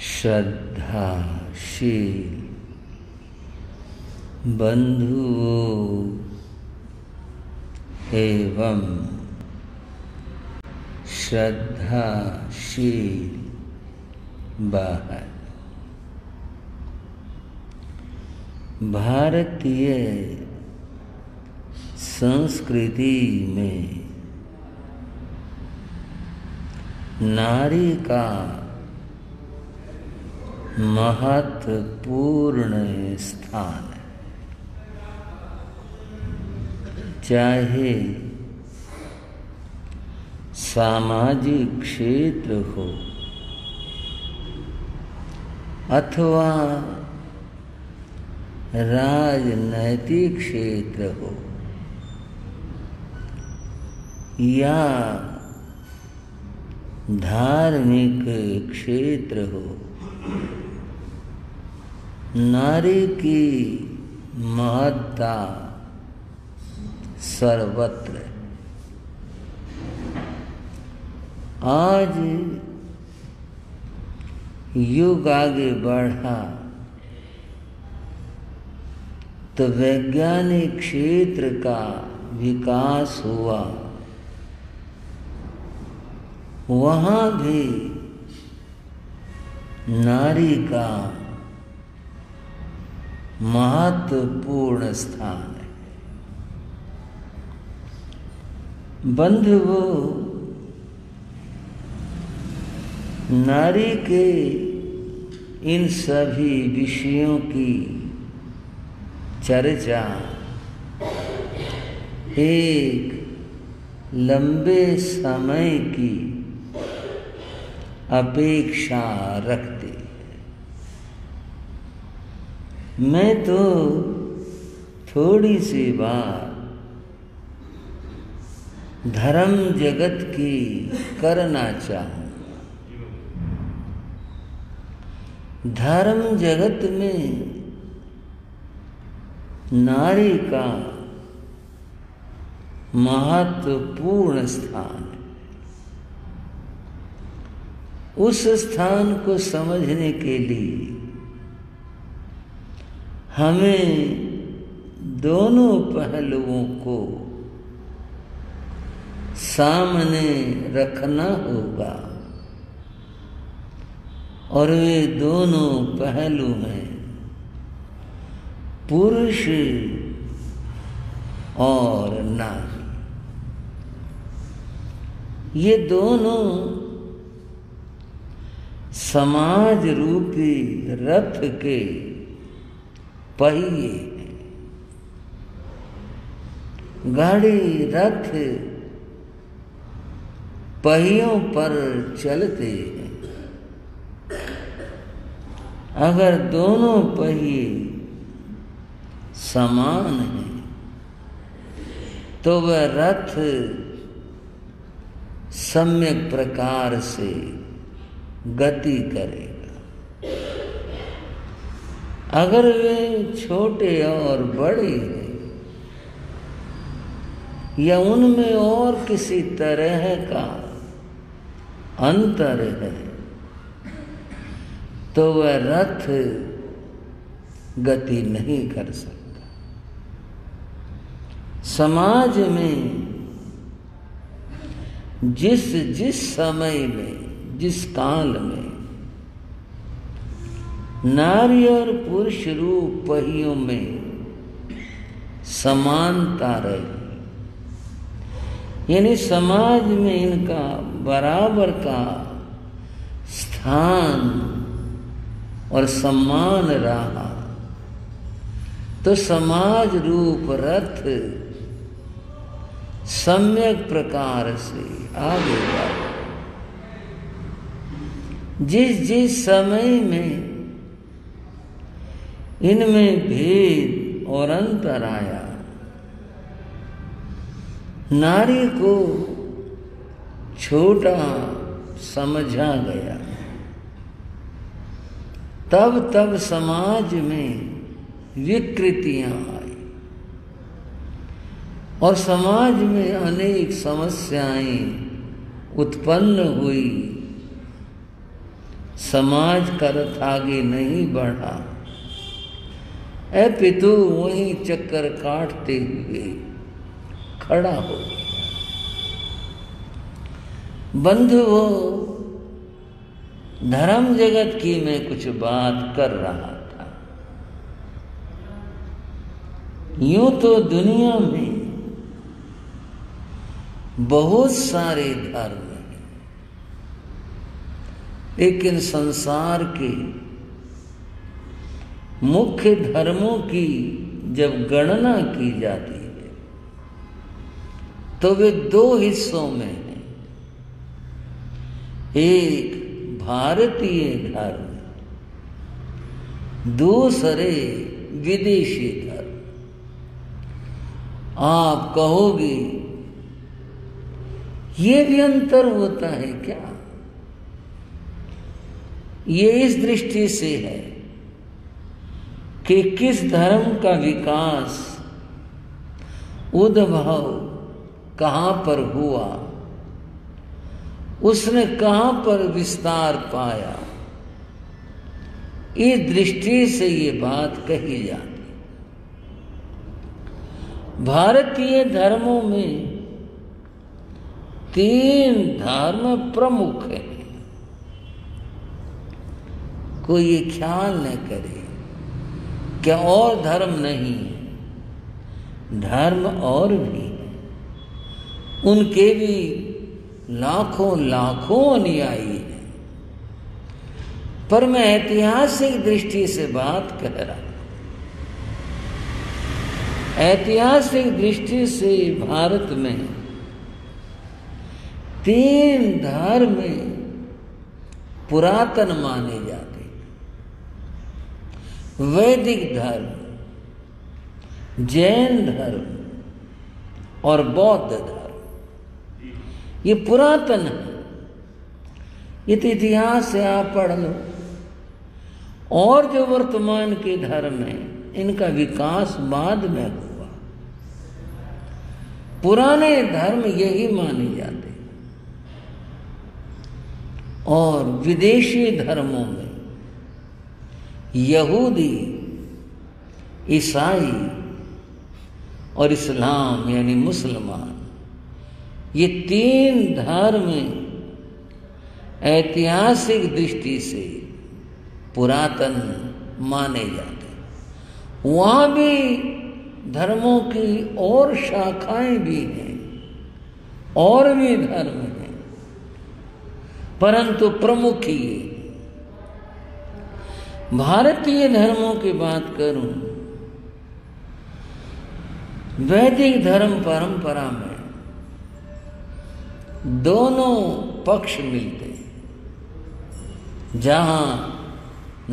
श्रद्धाशील बंधुओं एवं श्रद्धाशील बाहर भारतीय संस्कृति में नारी का महत्वपूर्ण स्थान है। चाहे सामाजिक क्षेत्र हो अथवा राजनैतिक क्षेत्र हो या धार्मिक क्षेत्र हो, नारी की महत्ता सर्वत्र है। आज युग आगे बढ़ा तो वैज्ञानिक क्षेत्र का विकास हुआ, वहाँ भी नारी का महत्वपूर्ण स्थान है। बंधुओं, नारी के इन सभी विषयों की चर्चा एक लंबे समय की अपेक्षा रखती है। मैं तो थोड़ी सी बात धर्म जगत की करना चाहूँ। धर्म जगत में नारी का महत्वपूर्ण स्थान है। उस स्थान को समझने के लिए हमें दोनों पहलुओं को सामने रखना होगा, और वे दोनों पहलू हैं पुरुष और नारी। ये दोनों समाज रूपी रथ के पहिए हैं। गाड़ी रथ पहियों पर चलते हैं। अगर दोनों पहिए समान हैं तो वह रथ सम्यक प्रकार से गति करेगा। अगर वे छोटे और बड़े हैं या उनमें और किसी तरह का अंतर है तो वह रथ गति नहीं कर सकता। समाज में जिस जिस समय में, जिस काल में नारी और पुरुष रूप पहियों में समानता रही, यानी समाज में इनका बराबर का स्थान और सम्मान रहा, तो समाज रूप रथ सम्यक प्रकार से आगे बढ़ा। जिस जिस समय में इनमें भेद और अंतर आया, नारी को छोटा समझा गया, तब तब समाज में विकृतियां आई और समाज में अनेक समस्याएं उत्पन्न हुई। समाज का रथ आगे नहीं बढ़ा। ऐ पितु वहीं चक्कर काटते हुए खड़ा हो गया। बंधुओं, धर्म जगत की मैं कुछ बात कर रहा था। यूं तो दुनिया में बहुत सारे धर्म हैं, लेकिन संसार के मुख्य धर्मों की जब गणना की जाती है तो वे दो हिस्सों में हैं। एक भारतीय धर्म, दूसरे विदेशी धर्म। आप कहोगे ये भी अंतर होता है क्या? ये इस दृष्टि से है कि किस धर्म का विकास, उद्भव कहां पर हुआ, उसने कहां पर विस्तार पाया, इस दृष्टि से ये बात कही जाती। भारतीय धर्मों में 3 धर्म प्रमुख हैं। कोई ये ख्याल न करे क्या और धर्म नहीं है। धर्म और भी है, उनके भी लाखों लाखों अनुयायी हैं, पर मैं ऐतिहासिक दृष्टि से बात कर रहा हूं। ऐतिहासिक दृष्टि से भारत में 3 धर्म पुरातन माने जाते हैं। वैदिक धर्म, जैन धर्म और बौद्ध धर्म, ये पुरातन है। ये तो इतिहास से आप पढ़ लो। और जो वर्तमान के धर्म हैं, इनका विकास बाद में हुआ। पुराने धर्म यही माने जाते हैं। और विदेशी धर्मों में यहूदी, ईसाई और इस्लाम यानी मुसलमान, ये 3 धर्म ऐतिहासिक दृष्टि से पुरातन माने जाते हैं। वहां भी धर्मों की और शाखाएं भी हैं, और भी धर्म हैं, परंतु प्रमुख ये। भारतीय धर्मों की बात करूं, वैदिक धर्म परंपरा में दोनों पक्ष मिलते हैं, जहां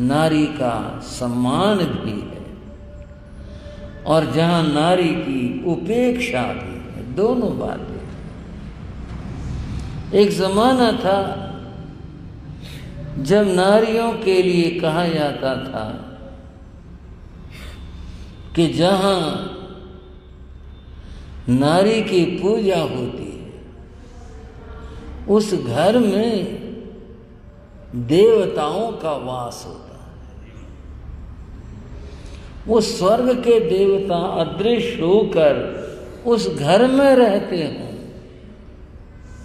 नारी का सम्मान भी है और जहां नारी की उपेक्षा भी है। दोनों बातें। एक जमाना था जब नारियों के लिए कहा जाता था कि जहां नारी की पूजा होती है, उस घर में देवताओं का वास होता है। वो स्वर्ग के देवता अदृश्य होकर उस घर में रहते हों,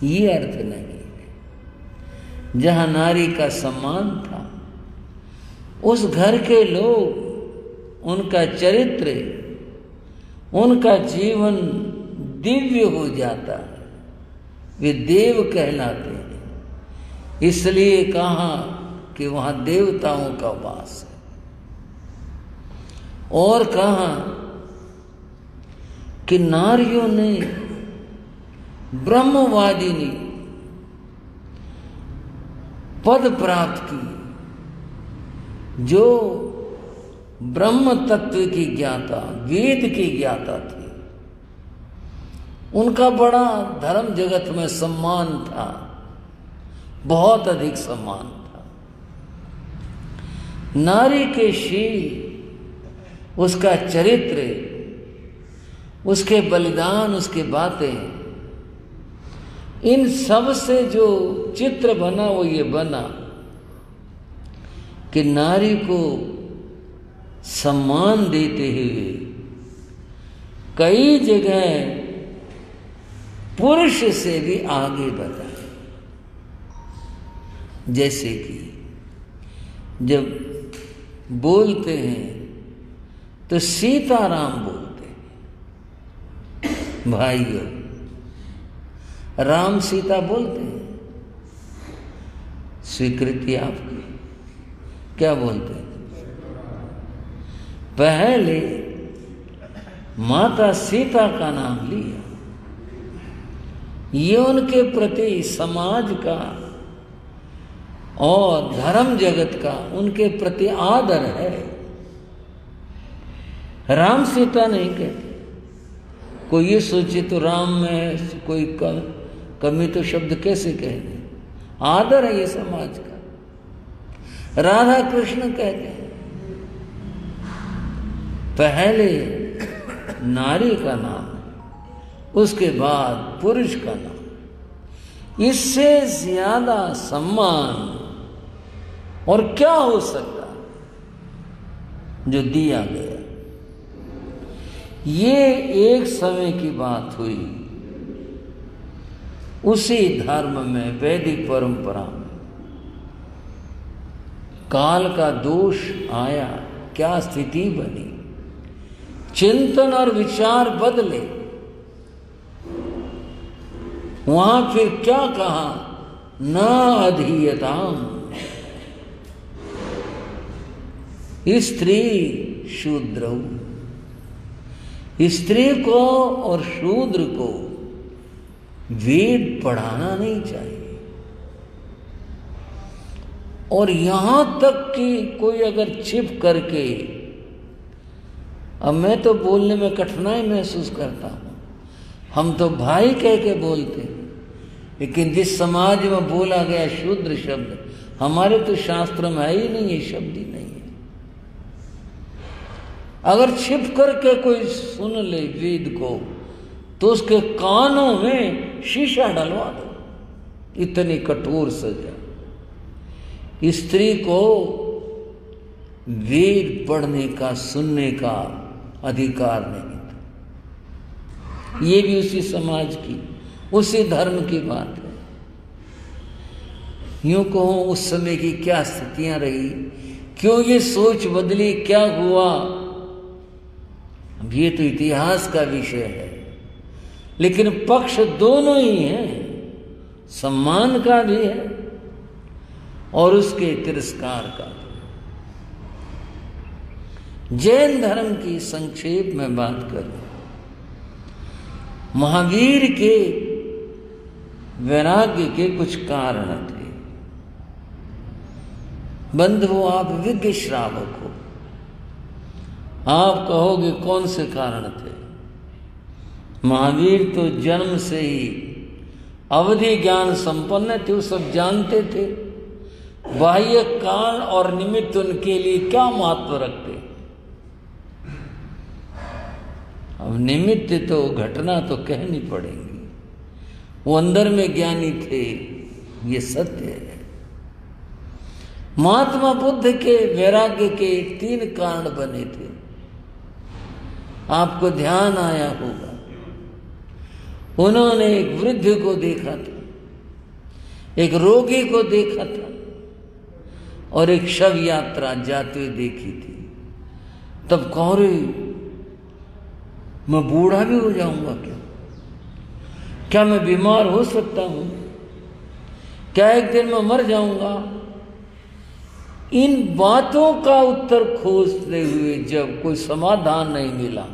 ये अर्थ नहीं। जहां नारी का सम्मान था, उस घर के लोग, उनका चरित्र, उनका जीवन दिव्य हो जाता है, वे देव कहलाते हैं। इसलिए कहा कि वहां देवताओं का वास है। और कहा कि नारियों ने ब्रह्मवादिनी पद प्राप्त की, जो ब्रह्म तत्व की ज्ञाता, वेद की ज्ञाता थी। उनका बड़ा धर्म जगत में सम्मान था, बहुत अधिक सम्मान था। नारी के शील, उसका चरित्र, उसके बलिदान, उसके बातें, इन सब से जो चित्र बना वो ये बना कि नारी को सम्मान देते हुए कई जगह पुरुष से भी आगे बढ़ा। जैसे कि जब बोलते हैं तो सीताराम बोलते हैं, भाइयों, राम सीता बोलते हैं, स्वीकृति आपकी, क्या बोलते हैं? पहले माता सीता का नाम लिया। ये उनके प्रति समाज का और धर्म जगत का उनके प्रति आदर है। राम सीता नहीं कहते। कोई ये सोचे तो राम में कोई कमी तो शब्द कैसे कह दे? आदर है ये समाज का। राधा कृष्ण कहते हैं। पहले नारी का नाम, उसके बाद पुरुष का नाम। इससे ज्यादा सम्मान और क्या हो सकता जो दिया गया। ये एक समय की बात हुई, उसी धर्म में, वैदिक परंपरा में काल का दोष आया, क्या स्थिति बनी, चिंतन और विचार बदले। वहां फिर क्या कहा? न अधीयताम, स्त्री शूद्र। स्त्री को और शूद्र को वेद पढ़ाना नहीं चाहिए। और यहां तक कि कोई अगर छिप करके, अब मैं तो बोलने में कठिनाई महसूस करता हूं, हम तो भाई कह के बोलते हैं, लेकिन जिस समाज में बोला गया शूद्र शब्द, हमारे तो शास्त्र में है ही नहीं, ये शब्द ही नहीं है। अगर छिप करके कोई सुन ले वेद को तो उसके कानों में शीशा डलवा दो। इतनी कठोर सजा। स्त्री को वेद पढ़ने का, सुनने का अधिकार नहीं था। ये भी उसी समाज की, उसी धर्म की बात है। यूं कहो उस समय की क्या स्थितियां रही, क्यों ये सोच बदली, क्या हुआ, अब ये तो इतिहास का विषय है। लेकिन पक्ष दोनों ही हैं, सम्मान का भी है और उसके तिरस्कार का। जैन धर्म की संक्षेप में बात करूं, महावीर के वैराग्य के कुछ कारण थे। बंधुओं, आप विज्ञ श्रावक हो, आप कहोगे कौन से कारण थे? महावीर तो जन्म से ही अवधि ज्ञान संपन्न थे, वो सब जानते थे। बाह्य कारण और निमित्त उनके लिए क्या महत्व रखते। अब निमित्त तो घटना तो कहनी पड़ेगी, वो अंदर में ज्ञानी थे, ये सत्य है। महात्मा बुद्ध के वैराग्य के 3 कारण बने थे, आपको ध्यान आया होगा। उन्होंने एक वृद्ध को देखा था, एक रोगी को देखा था और एक शव यात्रा जाते हुए देखी थी। तब कह रहे, मैं बूढ़ा भी हो जाऊंगा क्या मैं बीमार हो सकता हूं? क्या एक दिन मैं मर जाऊंगा? इन बातों का उत्तर खोजते हुए जब कोई समाधान नहीं मिला,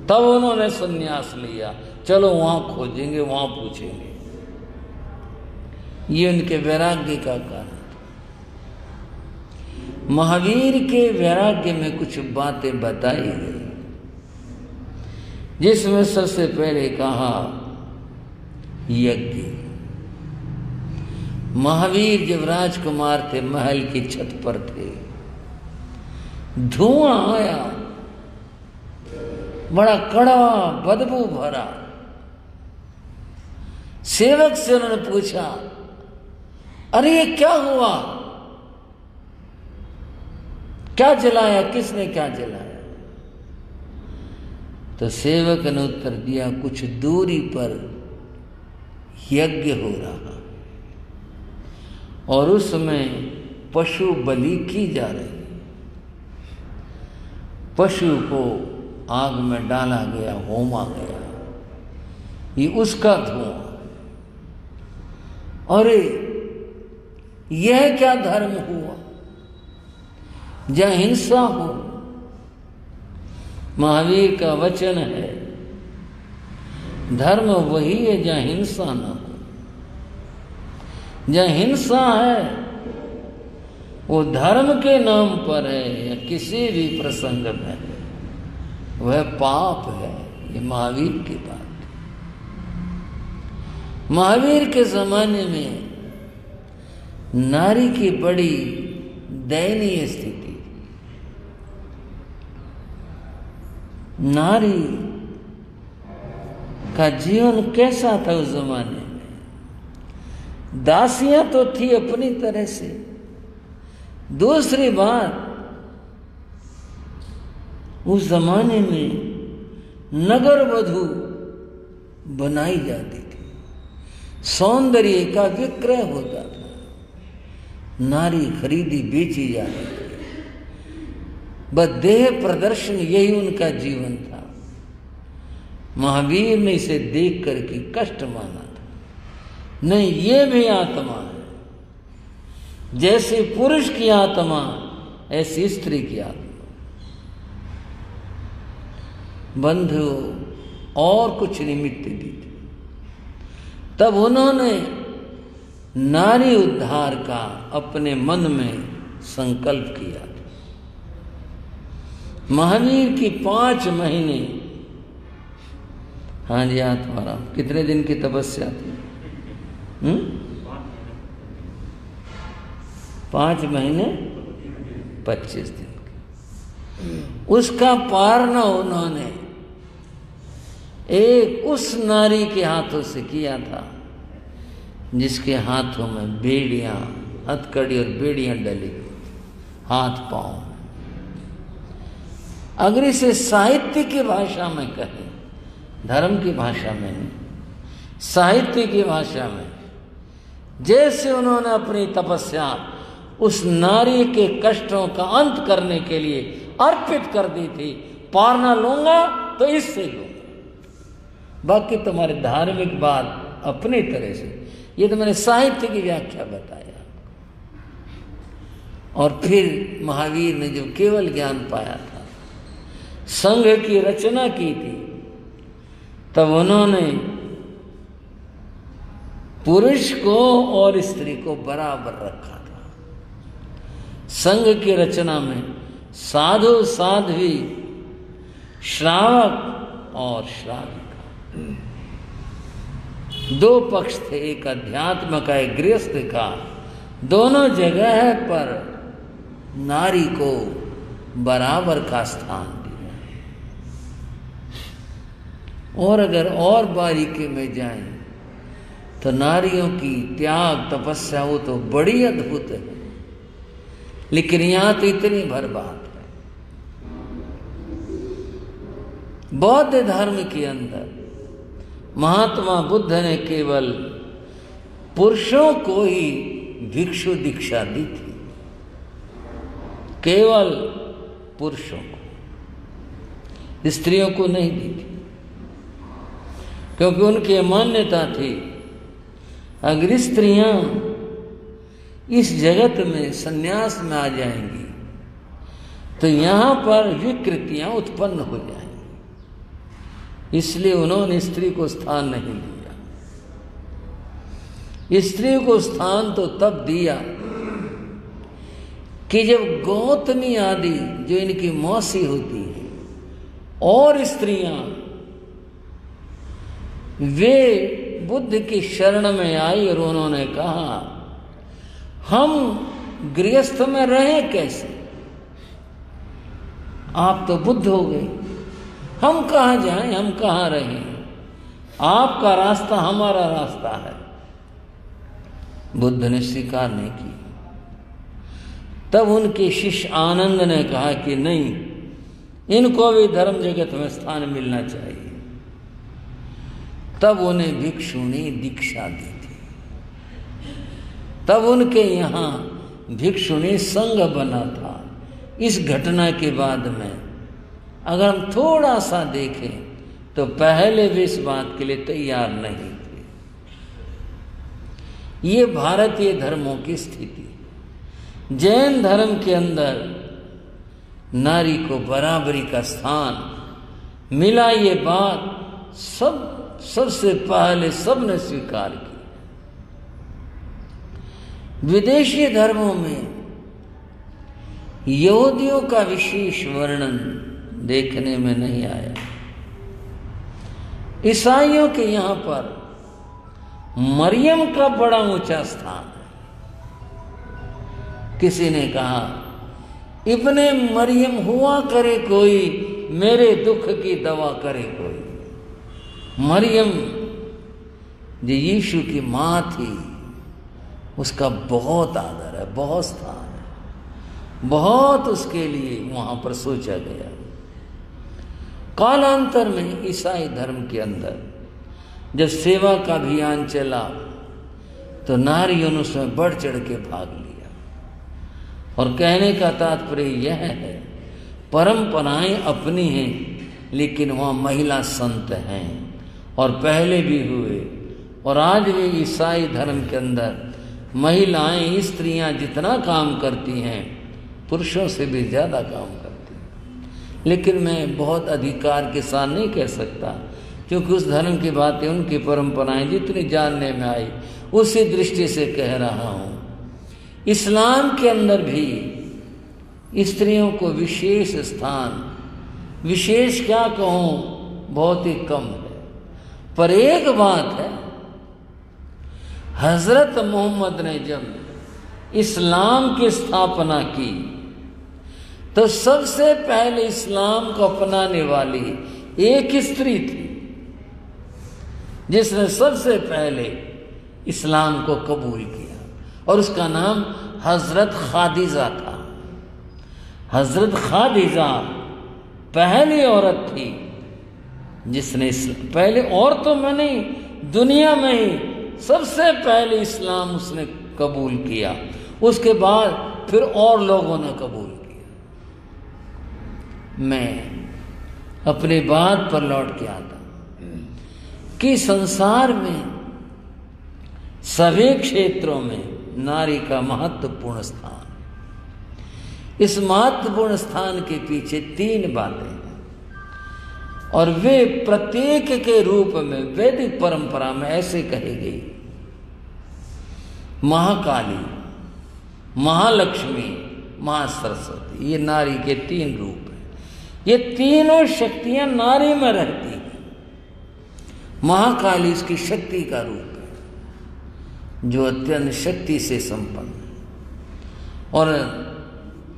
तब उन्होंने संन्यास लिया। चलो वहां खोजेंगे, वहां पूछेंगे। ये उनके वैराग्य का कारण था। महावीर के वैराग्य में कुछ बातें बताई गई, जिसमें सबसे पहले कहा यज्ञ। महावीर जब राजकुमार थे, महल की छत पर थे, धुआं आया, बड़ा कड़वा बदबू भरा। सेवक से उन्होंने पूछा, अरे ये क्या हुआ? क्या जलाया, किसने क्या जलाया? तो सेवक ने उत्तर दिया, कुछ दूरी पर यज्ञ हो रहा और उसमें पशु बलि की जा रही। पशु को आग में डाला गया, होमा गया, ये उसका धुआं। अरे यह क्या धर्म हुआ जहां हिंसा हो? महावीर का वचन है, धर्म वही है जहां हिंसा न हो। जहां हिंसा है वो धर्म के नाम पर है या किसी भी प्रसंग में है, वह पाप है। ये महावीर की बात है। महावीर के जमाने में नारी की बड़ी दयनीय स्थिति। नारी का जीवन कैसा था उस जमाने में? दासियां तो थी अपनी तरह से। दूसरी बात, उस जमाने में नगर वधू बनाई जाती थी, सौंदर्य का विक्रय होता था, नारी खरीदी बेची जाती थी, बस देह प्रदर्शन यही उनका जीवन था। महावीर ने इसे देख करके कष्ट माना था। नहीं, ये भी आत्मा है, जैसे पुरुष की आत्मा ऐसी स्त्री की आत्मा। बंधु और कुछ निमित्त भी थे। तब उन्होंने नारी उद्धार का अपने मन में संकल्प किया था। महावीर की 5 महीने, हाँ जी आत्माराम, कितने दिन की तपस्या थी? 5 महीने 25 दिन की। उसका पारण उन्होंने एक उस नारी के हाथों से किया था जिसके हाथों में बेड़ियां, हथकड़ी और बेड़ियां डली, हाथ पांव। अगर इसे साहित्य की भाषा में कहें, धर्म की भाषा में नहीं, साहित्य की भाषा में, जैसे उन्होंने अपनी तपस्या उस नारी के कष्टों का अंत करने के लिए अर्पित कर दी थी। पारना लूंगा तो इससे लूंगा, बाकी तुम्हारी धार्मिक बात अपनी तरह से। ये तो मैंने साहित्य की व्याख्या बताया। और फिर महावीर ने जो केवल ज्ञान पाया था, संघ की रचना की थी, तब उन्होंने पुरुष को और स्त्री को बराबर रखा था। संघ की रचना में साधु साध्वी, श्रावक और श्राविका, 2 पक्ष थे, एक अध्यात्म का एक गृहस्थ का। दोनों जगह पर नारी को बराबर का स्थान दिया। और अगर और बारीकी में जाएं तो नारियों की त्याग तपस्या वो तो बड़ी अद्भुत है, लेकिन यहां तो इतनी भर बात है। बौद्ध धर्म के अंदर महात्मा बुद्ध ने केवल पुरुषों को ही भिक्षु दीक्षा दी थी, केवल पुरुषों को, स्त्रियों को नहीं दी थी, क्योंकि उनकी मान्यता थी अगर स्त्रियां इस जगत में संन्यास में आ जाएंगी तो यहां पर विकृतियां उत्पन्न हो जाएंगी। इसलिए उन्होंने स्त्री को स्थान नहीं दिया। स्त्री को स्थान तो तब दिया कि जब गौतमी आदि जो इनकी मौसी होती है और स्त्रियां वे बुद्ध की शरण में आई और उन्होंने कहा हम गृहस्थ में रहें कैसे, आप तो बुद्ध हो गए, हम कहाँ जाएं, हम कहाँ रहें, आपका रास्ता हमारा रास्ता है। बुद्ध ने स्वीकार नहीं किया। तब उनके शिष्य आनंद ने कहा कि नहीं, इनको भी धर्म जगत में स्थान मिलना चाहिए। तब उन्हें भिक्षु ने दीक्षा दी थी। तब उनके यहाँ भिक्षु ने संघ बना था। इस घटना के बाद में अगर हम थोड़ा सा देखें तो पहले भी इस बात के लिए तैयार नहीं थे। ये भारतीय धर्मों की स्थिति। जैन धर्म के अंदर नारी को बराबरी का स्थान मिला, ये बात सबसे पहले सबने स्वीकार की। विदेशी धर्मों में यहूदियों का विशेष वर्णन देखने में नहीं आया। ईसाइयों के यहां पर मरियम का बड़ा ऊंचा स्थान है। किसी ने कहा, इब्ने मरियम हुआ करे कोई, मेरे दुख की दवा करे कोई। मरियम जो यीशु की मां थी, उसका बहुत आदर है, बहुत स्थान है, बहुत उसके लिए वहां पर सोचा गया। कालांतर में ईसाई धर्म के अंदर जब सेवा का अभियान चला तो नारियों ने उसमें बढ़ चढ़ के भाग लिया। और कहने का तात्पर्य यह है, परंपराएं अपनी हैं लेकिन वहाँ महिला संत हैं और पहले भी हुए। और आज भी ईसाई धर्म के अंदर महिलाएं, स्त्रियां जितना काम करती हैं पुरुषों से भी ज़्यादा काम करती हैं। लेकिन मैं बहुत अधिकार के साथ नहीं कह सकता, क्योंकि उस धर्म की बातें, उनकी परंपराएं जितनी जानने में आई उसी दृष्टि से कह रहा हूँ। इस्लाम के अंदर भी स्त्रियों को विशेष स्थान, विशेष क्या कहूँ, बहुत ही कम है। पर एक बात है, हजरत मोहम्मद ने जब इस्लाम की स्थापना की तो सबसे पहले इस्लाम को अपनाने वाली एक स्त्री थी जिसने सबसे पहले इस्लाम को कबूल किया, और उसका नाम हजरत खादिजा था। हजरत खादिजा पहली औरत थी जिसने, पहले औरतों में नहीं दुनिया में ही सबसे पहले इस्लाम उसने कबूल किया। उसके बाद फिर और लोगों ने कबूल किया। मैं अपनी बात पर लौट के आता कि संसार में सभी क्षेत्रों में नारी का महत्वपूर्ण स्थान। इस महत्वपूर्ण स्थान के पीछे तीन बातें हैं और वे प्रत्येक के रूप में वैदिक परंपरा में ऐसे कही गई। महाकाली, महालक्ष्मी, महासरस्वती, ये नारी के तीन रूप हैं। ये तीनों शक्तियां नारी में रहती हैं। महाकाली इसकी शक्ति का रूप है जो अत्यंत शक्ति से संपन्न है, और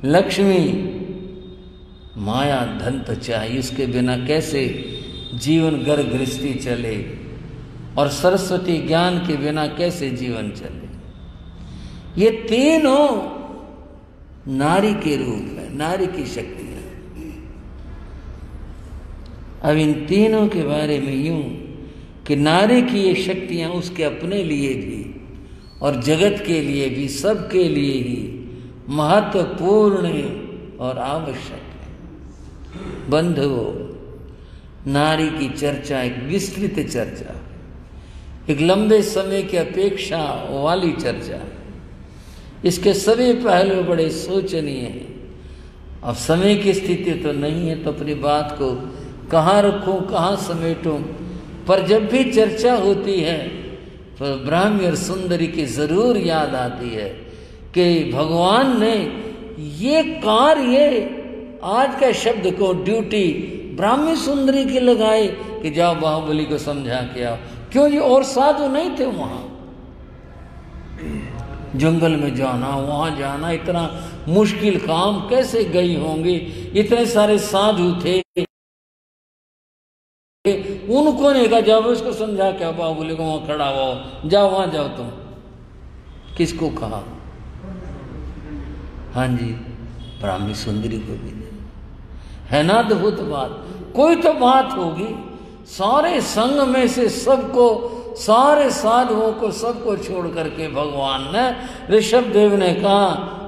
लक्ष्मी माया धन तो चाहिए, उसके बिना कैसे जीवन घर गृहस्थी चले, और सरस्वती ज्ञान के बिना कैसे जीवन चले। ये तीनों नारी के रूप है, नारी की शक्ति है। अब इन तीनों के बारे में यूं कि नारी की ये शक्तियां उसके अपने लिए भी और जगत के लिए भी, सबके लिए ही महत्वपूर्ण और आवश्यक है। बंधुओं, नारी की चर्चा एक विस्तृत चर्चा, एक लंबे समय की अपेक्षा वाली चर्चा। इसके सभी पहलू बड़े शोचनीय हैं। अब समय की स्थिति तो नहीं है तो अपनी बात को कहाँ रखूं, कहाँ समेटूं, पर जब भी चर्चा होती है तो ब्राह्मी और सुंदरी की जरूर याद आती है कि भगवान ने ये कार्य, आज का शब्द को ड्यूटी ब्राह्मी सुंदरी की लगाई कि जाओ बाहुबली को समझा के आओ। क्यों, ये और साधु नहीं थे वहां? जंगल में जाना, वहां जाना इतना मुश्किल काम कैसे गई होंगी? इतने सारे साधु थे, उनको नहीं कहा जाओ उसको समझा के बाहुबली को वहां खड़ा हो, जाओ वहां जाओ तुम। किसको कहा? हाँ जी, ब्राह्मी सुंदरी को भी दे। है ना अद्भुत बात? कोई तो बात होगी। सारे संग में से सबको, सारे साधुओं को, सबको छोड़ करके भगवान ने, ऋषभ देव ने कहा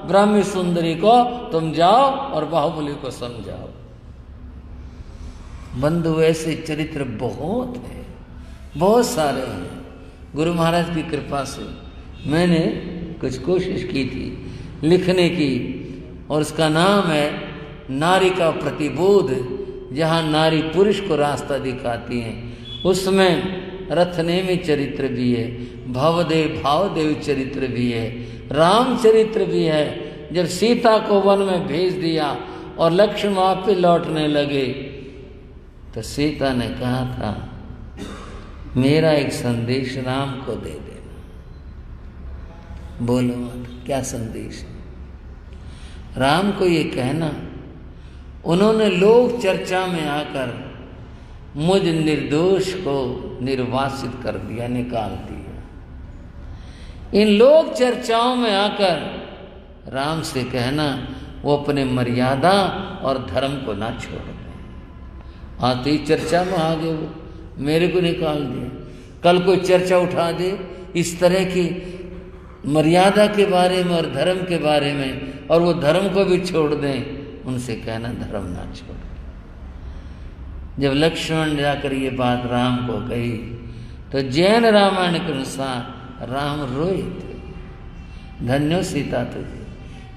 ब्राह्मी सुंदरी को तुम जाओ और बाहुबली को समझाओ। बंधु ऐसे चरित्र बहुत है, बहुत सारे हैं। गुरु महाराज की कृपा से मैंने कुछ कोशिश की थी लिखने की, और उसका नाम है नारी का प्रतिबोध, जहाँ नारी पुरुष को रास्ता दिखाती हैं। उसमें रथनेमी चरित्र भी है, भवदेव भावदेव चरित्र भी है, राम चरित्र भी है। जब सीता को वन में भेज दिया और लक्ष्मण वापस लौटने लगे तो सीता ने कहा था मेरा एक संदेश राम को दे देना। बोलो मत, क्या संदेश है? राम को ये कहना, उन्होंने लोक चर्चा में आकर मुझ निर्दोष को निर्वासित कर दिया, निकाल दिया। इन लोक चर्चाओं में आकर राम से कहना वो अपने मर्यादा और धर्म को ना छोड़ दें। आती चर्चा में आ गए, वो मेरे को निकाल दिया। कल कोई चर्चा उठा दे इस तरह की मर्यादा के बारे में और धर्म के बारे में, और वो धर्म को भी छोड़ दें, उनसे कहना धर्म ना छोड़। जब लक्ष्मण जाकर ये बात राम को कही तो जैन रामायण के अनुसार राम रोए थे, धन्यो सीता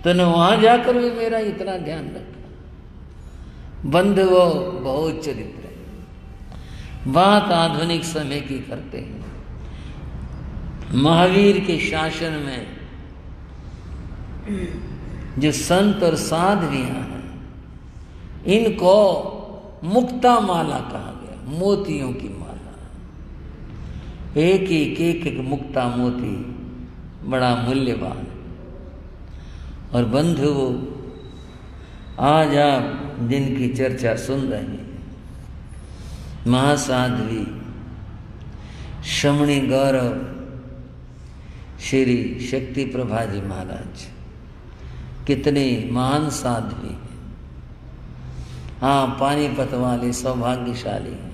तूने वहां जाकर भी मेरा इतना ध्यान रखा। बंधु वो बहुत चरित्र है। बात आधुनिक समय की करते हैं। महावीर के शासन में जो संत और साध्वियां हैं, इनको मुक्ता माला कहा गया, मोतियों की माला। एक मुक्ता मोती बड़ा मूल्यवान है। और बंधु आज आप जिनकी चर्चा सुन रहे हैं, महासाध्वी शमणी गौरव श्री शक्ति प्रभा जी महाराज, कितने महान साध्वी हैं। हाँ, पानीपत वाले सौभाग्यशाली हैं।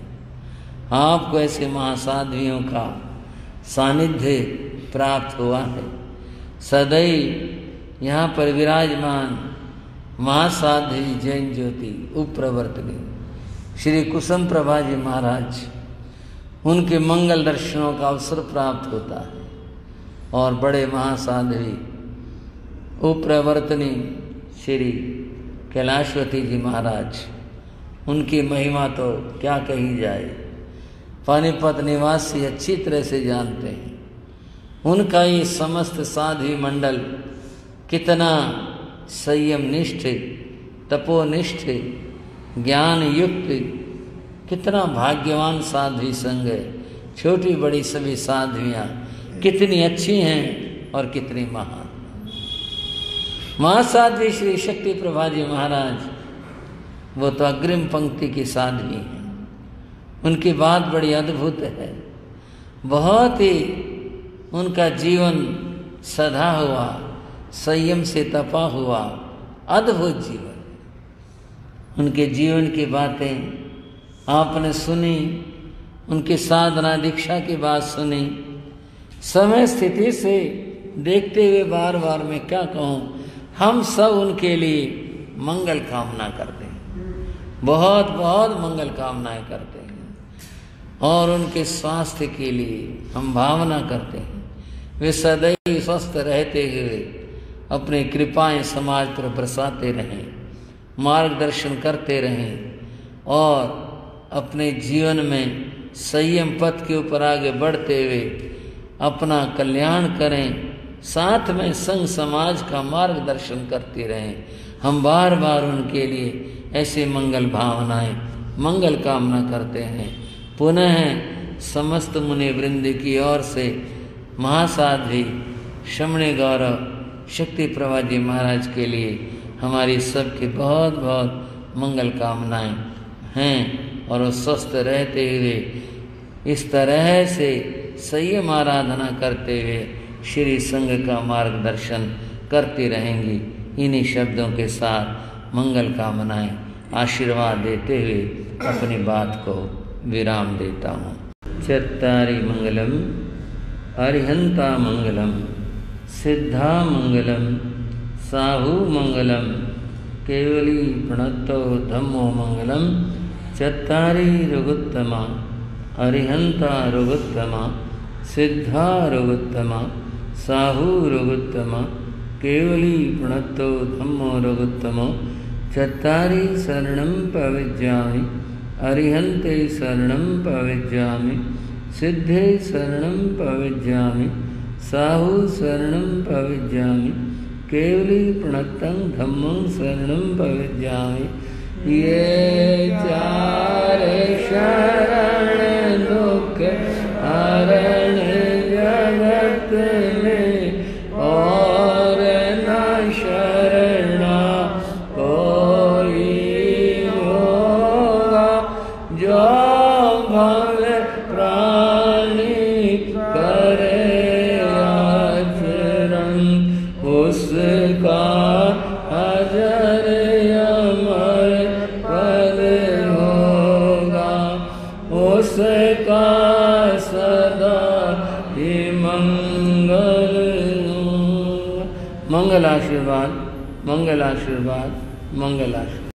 आपको ऐसे महासाध्वियों का सानिध्य प्राप्त हुआ है। सदैव यहाँ पर विराजमान महासाध्वी जैन ज्योति उपप्रवर्तनी श्री कुसुम प्रभा जी महाराज, उनके मंगल दर्शनों का अवसर प्राप्त होता है। और बड़े महासाध्वी उपप्रवर्तनी श्री कैलाशवती जी महाराज, उनकी महिमा तो क्या कही जाए, पानीपत निवासी अच्छी तरह से जानते हैं। उनका ये समस्त साध्वी मंडल कितना संयम निष्ठ, तपोनिष्ठ, ज्ञान युक्त, कितना भाग्यवान साध्वी संग है। छोटी बड़ी सभी साध्वियाँ कितनी अच्छी हैं और कितनी महान। महासाध्वी श्री शक्ति प्रभा जी महाराज, वो तो अग्रिम पंक्ति की साध्वी हैं। उनकी बात बड़ी अद्भुत है। बहुत ही उनका जीवन सधा हुआ, संयम से तपा हुआ अद्भुत जीवन। उनके जीवन की बातें आपने सुनी, उनकी साधना दीक्षा की बात सुनी। समय स्थिति से देखते हुए बार बार मैं क्या कहूँ, हम सब उनके लिए मंगल कामना करते हैं, बहुत बहुत मंगल कामनाएं करते हैं। और उनके स्वास्थ्य के लिए हम भावना करते हैं, वे सदैव स्वस्थ रहते हुए अपनी कृपाएं समाज पर बरसाते रहें, मार्गदर्शन करते रहें और अपने जीवन में संयम पथ के ऊपर आगे बढ़ते हुए अपना कल्याण करें, साथ में संघ समाज का मार्गदर्शन करते रहें। हम बार बार उनके लिए ऐसे मंगल भावनाएं, मंगल कामना करते हैं। पुनः समस्त मुनि वृंद की ओर से महासाध्वी शमणी गौरव शक्ति प्रभा जी महाराज के लिए हमारी सबकी बहुत बहुत मंगल कामनाएं हैं। और वो स्वस्थ रहते हुए इस तरह से संयम आराधना करते हुए श्री संघ का मार्गदर्शन करती रहेंगी। इन्हीं शब्दों के साथ मंगल कामनाएं आशीर्वाद देते हुए अपनी बात को विराम देता हूँ। चत्तारि मंगलम अरिहंता मंगलम सिद्धा मंगलम साहू मंगलम केवली प्रणतो धम्मो मंगलम चत्तारि रुगुत्तमा अरिहंता रुगुत्तमा सिद्धा रुगुत्तमा साहू रुगुत्तमा केवली प्रणतो धम्मो रुगुत्तमो चत्तारि शरणं प्रविज्यामि अरिहन्ते शरणं प्रविज्यामि सिद्धे शरणं प्रविज्यामि साहू शरणं प्रविज्यामि केवली प्रणतं धम्मं शरणं प्रविज्यामि। ये चार शरण दुख हरण जगत में और न शरणा कोई होगा। जो भव प्राणी करे आचरण उसका अजर अमर फल होगा। उसका सदा ही मंगल होगा। मंगल आशीर्वाद, मंगल आशीर्वाद, मंगल आशीर्वाद।